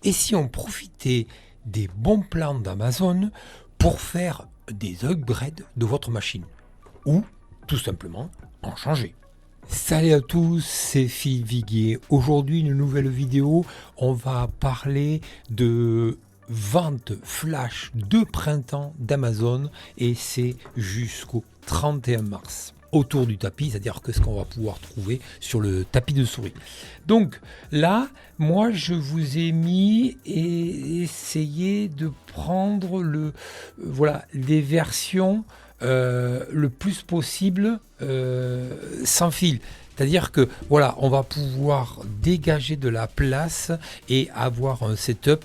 Et si on profitait des bons plans d'Amazon pour faire des upgrades de votre machine ou tout simplement en changer? Salut à tous, c'est Philippe Viguier. Aujourd'hui, une nouvelle vidéo. On va parler de vente flash de printemps d'Amazon et c'est jusqu'au 31 mars. Autour du tapis, c'est-à-dire que ce qu'on va pouvoir trouver sur le tapis de souris. Donc là, moi je vous ai mis et essayé de prendre des versions le plus possible sans fil. C'est-à-dire que voilà, on va pouvoir dégager de la place et avoir un setup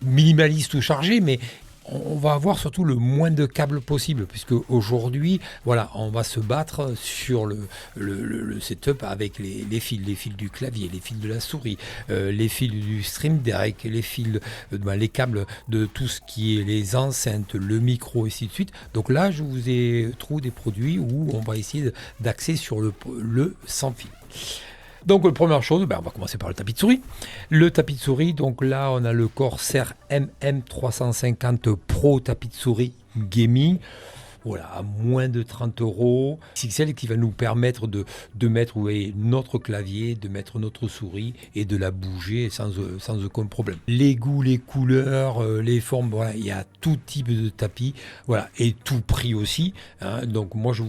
minimaliste ou chargé, mais on va avoir surtout le moins de câbles possible, puisque aujourd'hui, voilà, on va se battre sur le setup avec les fils du clavier, les fils de la souris, les fils du Stream Deck, les fils, les câbles de tout ce qui est les enceintes, le micro, et ainsi de suite. Donc là, je vous ai trouvé des produits où on va essayer d'axer sur le sans fil. Donc, la première chose, on va commencer par le tapis de souris. Le tapis de souris, donc là, on a le Corsair MM350 Pro tapis de souris gaming. Voilà, à moins de 30 €. XXL qui va nous permettre de mettre notre clavier, de mettre notre souris et de la bouger sans aucun problème. Les goûts, les couleurs, les formes, voilà, il y a tout type de tapis, voilà, et tout prix aussi. Hein. Donc moi je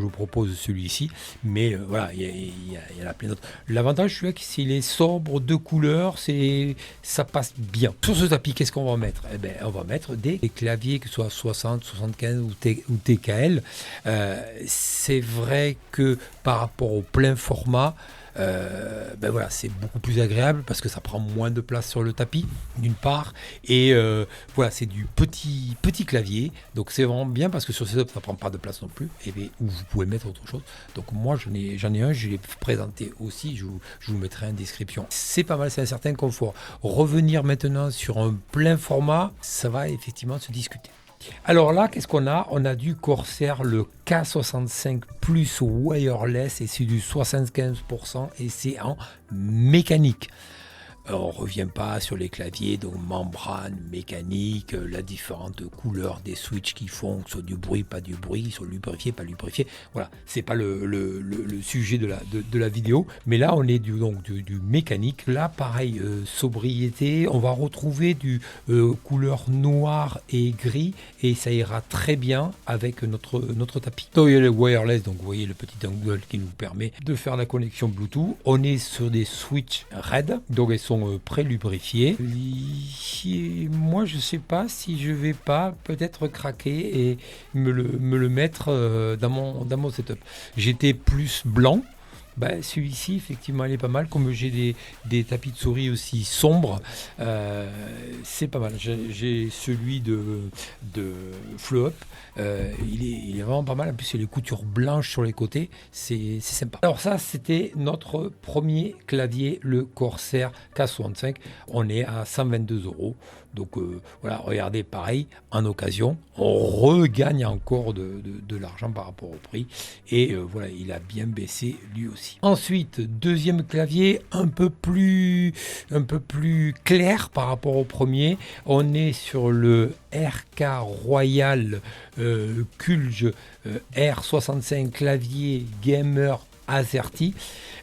propose celui-ci, mais voilà, il y en a plein d'autres. L'avantage, celui-là, c'est qu'il est sobre, de couleurs, ça passe bien. Sur ce tapis, qu'est-ce qu'on va mettre ? On va mettre des claviers, que ce soit 60, 75 ou TKL. C'est vrai que par rapport au plein format, c'est beaucoup plus agréable parce que ça prend moins de place sur le tapis d'une part, et c'est du petit clavier, donc c'est vraiment bien parce que sur ce setup ça prend pas de place non plus, où vous pouvez mettre autre chose. Donc moi j'en ai un, je l'ai présenté aussi, je vous mettrai en description. C'est pas mal, c'est un certain confort. Revenir maintenant sur un plein format, ça va effectivement se discuter. Alors là, qu'est-ce qu'on a ? On a du Corsair, le K65 Plus wireless, et c'est du 75% et c'est en mécanique. On ne revient pas sur les claviers, donc membrane, mécanique, la différente couleur des switches qui font, que ce soit du bruit, pas du bruit, soit lubrifié, pas lubrifié. Voilà, c'est pas le sujet de la vidéo, mais là on est du mécanique. Là, pareil, sobriété, on va retrouver du couleur noir et gris, et ça ira très bien avec notre tapis. Donc il y a le wireless, donc vous voyez le petit dongle qui nous permet de faire la connexion Bluetooth. On est sur des switches RED, donc elles sont pré-lubrifiés. Moi je sais pas si je vais pas peut-être craquer et me le mettre dans mon setup. J'étais plus blanc. Celui-ci effectivement il est pas mal, comme j'ai des tapis de souris aussi sombres, c'est pas mal. J'ai celui de Flow Up, il est vraiment pas mal. En plus il y a les coutures blanches sur les côtés, c'est sympa. Alors ça, c'était notre premier clavier, le Corsair K65. On est à 122 €. Donc regardez, pareil, en occasion, on regagne encore de l'argent par rapport au prix. Et il a bien baissé lui aussi. Ensuite, deuxième clavier, un peu plus clair par rapport au premier. On est sur le RK Royal Kulge R65 clavier gamer AZERTY.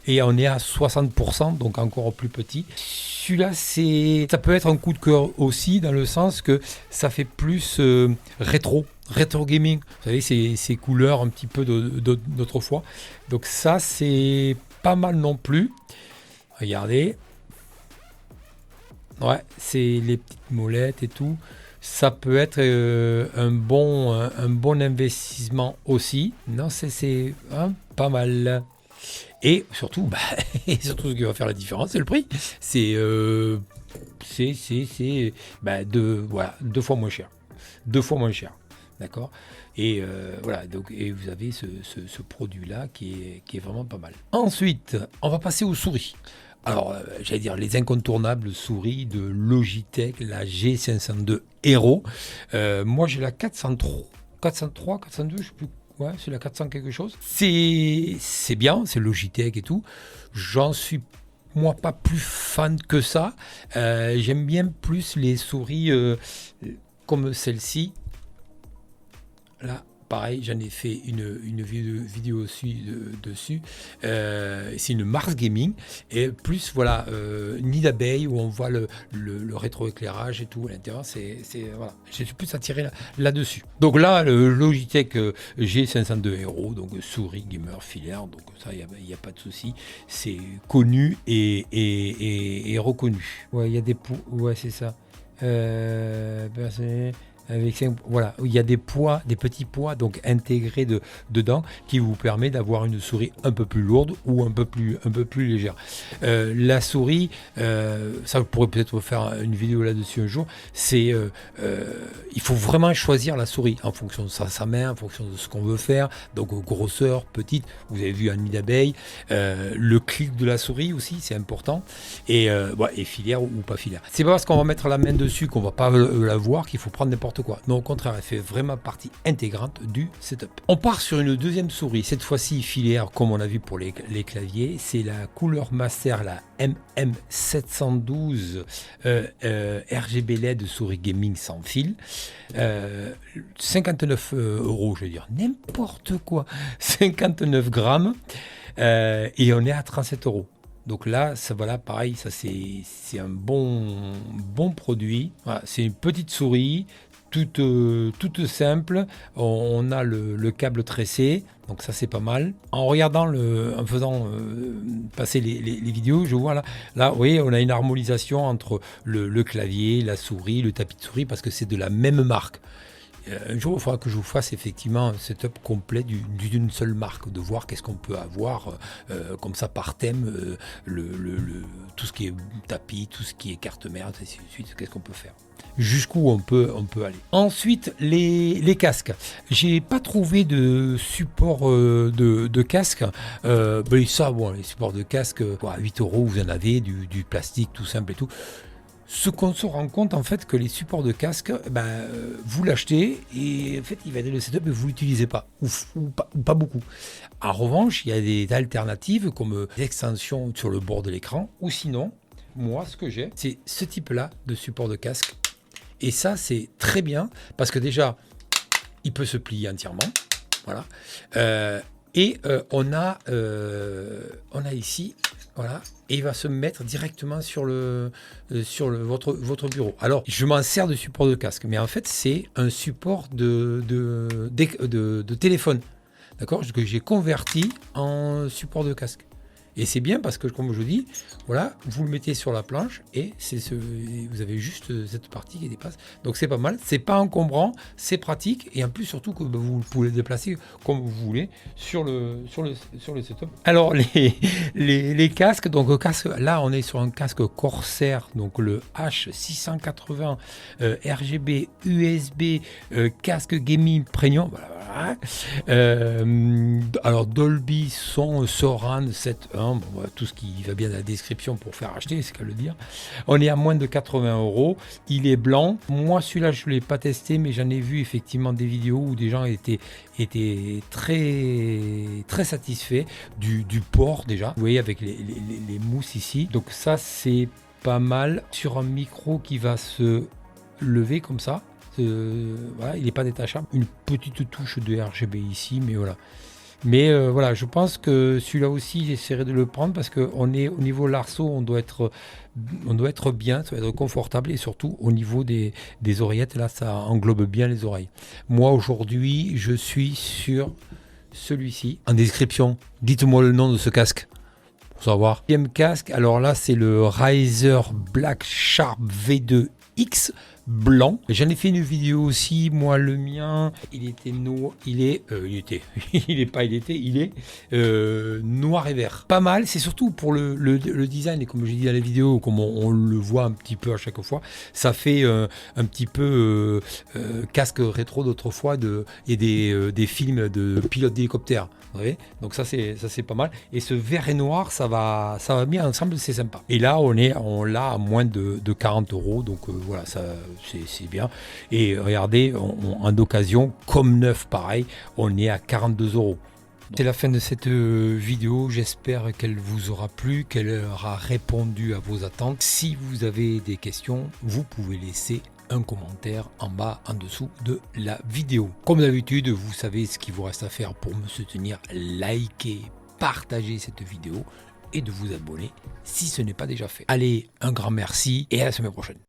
Et on est à 60%, donc encore plus petit. Celui-là, ça peut être un coup de cœur aussi, dans le sens que ça fait plus rétro gaming. Vous savez, ces couleurs un petit peu d'autrefois. Donc ça, c'est pas mal non plus. Regardez. Ouais, c'est les petites molettes et tout. Ça peut être un bon investissement aussi. Non, c'est pas mal. Et surtout, ce qui va faire la différence, c'est le prix. C'est 2 fois moins cher. 2 fois moins cher. D'accord ? Et donc vous avez ce produit-là qui est vraiment pas mal. Ensuite, on va passer aux souris. Alors, j'allais dire les incontournables souris de Logitech, la G502 Hero. Moi, j'ai la 403, 402, je sais plus. Ouais, c'est la 400 quelque chose. C'est bien, c'est Logitech et tout. J'en suis moi pas plus fan que ça. J'aime bien plus les souris comme celle-ci. Là, pareil, j'en ai fait une vidéo dessus. C'est une Mars Gaming. Et plus, voilà, nid d'abeille où on voit le rétroéclairage et tout à l'intérieur. Voilà. Je suis plus attiré là-dessus. Donc là, le Logitech G502 Hero, donc souris gamer filaire. Donc ça, il n'y a pas de souci. C'est connu et reconnu. Ouais, il y a des ouais, c'est ça. Voilà, il y a des poids, des petits poids donc intégrés dedans qui vous permet d'avoir une souris un peu plus lourde ou un peu plus légère. La souris, ça vous pourrez peut-être faire une vidéo là-dessus un jour. Il faut vraiment choisir la souris en fonction de sa main, en fonction de ce qu'on veut faire. Donc grosseur, petite. Vous avez vu un nid d'abeille. Le clic de la souris aussi, c'est important. Et filaire ou pas filaire. C'est pas parce qu'on va mettre la main dessus qu'on va pas la voir qu'il faut prendre n'importe quoi. Non, au contraire, elle fait vraiment partie intégrante du setup. On part sur une deuxième souris, cette fois-ci filaire, comme on a vu pour les claviers. C'est la Cooler Master, la MM712 RGB LED souris gaming sans fil. 59 €, je veux dire, n'importe quoi. 59 grammes. Et on est à 37 €. Donc là, ça, voilà, pareil, ça c'est un bon produit. Voilà, c'est une petite souris, toute simple. On a le câble tressé, donc ça c'est pas mal. En faisant passer les vidéos, je vois là, vous voyez, on a une harmonisation entre le clavier, la souris, le tapis de souris, parce que c'est de la même marque. Un jour, il faudra que je vous fasse effectivement un setup complet d'une seule marque, de voir qu'est-ce qu'on peut avoir comme ça par thème, tout ce qui est tapis, tout ce qui est carte mère, et ainsi de suite, qu'est-ce qu'on peut faire. Jusqu'où on peut aller. Ensuite, les casques. J'ai pas trouvé de support de casque. Les supports de casque, à 8 €, vous en avez, du plastique tout simple et tout. Ce qu'on se rend compte en fait que les supports de casque, vous l'achetez et en fait il va être le setup et vous l'utilisez pas ou pas beaucoup. En revanche, il y a des alternatives comme des extensions sur le bord de l'écran, ou sinon, moi ce que j'ai, c'est ce type-là de support de casque. Et ça c'est très bien parce que déjà il peut se plier entièrement, voilà. On a ici. Voilà, et il va se mettre directement sur votre bureau. Alors, je m'en sers de support de casque, mais en fait, c'est un support de téléphone, d'accord, que j'ai converti en support de casque. Et c'est bien parce que, comme je vous dis, voilà, vous le mettez sur la planche et vous avez juste cette partie qui dépasse. Donc c'est pas mal, c'est pas encombrant, c'est pratique et en plus surtout que vous pouvez le déplacer comme vous voulez sur le setup. Alors les casques, donc là on est sur un casque Corsair, donc le H680 RGB USB casque gaming premium. Voilà. Alors Dolby son Surround 7.1, tout ce qui va bien dans la description pour faire acheter, c'est qu'à le dire. On est à moins de 80 €. Il est blanc. Moi celui-là je ne l'ai pas testé, mais j'en ai vu effectivement des vidéos où des gens étaient très très satisfaits du port déjà. Vous voyez avec les mousses ici. Donc ça c'est pas mal. Sur un micro qui va se lever comme ça. Voilà, il n'est pas détachable. Une petite touche de RGB ici, mais voilà. Mais voilà, je pense que celui-là aussi, j'essaierai de le prendre parce qu'on est au niveau l'arceau, on doit être bien, ça va être confortable et surtout au niveau des oreillettes, là, ça englobe bien les oreilles. Moi, aujourd'hui, je suis sur celui-ci. En description, dites-moi le nom de ce casque. Pour savoir. Deuxième casque, alors là, c'est le Razer Black Sharp V2X. Blanc. J'en ai fait une vidéo aussi. Moi, le mien, il est noir et vert. Pas mal. C'est surtout pour le design et comme je dis dans la vidéo, comme on le voit un petit peu à chaque fois, ça fait un petit peu casque rétro d'autrefois et des films de pilotes d'hélicoptère. Vous voyez, donc ça c'est pas mal. Et ce vert et noir, ça va bien ensemble, c'est sympa. Et là, on l'a à moins de 40 €. Donc voilà, ça c'est bien. Et regardez, en occasion, comme neuf, pareil, on est à 42 €. C'est la fin de cette vidéo. J'espère qu'elle vous aura plu, qu'elle aura répondu à vos attentes. Si vous avez des questions, vous pouvez laisser un commentaire en bas, en dessous de la vidéo. Comme d'habitude, vous savez ce qu'il vous reste à faire pour me soutenir. Likez, partagez cette vidéo et de vous abonner si ce n'est pas déjà fait. Allez, un grand merci et à la semaine prochaine.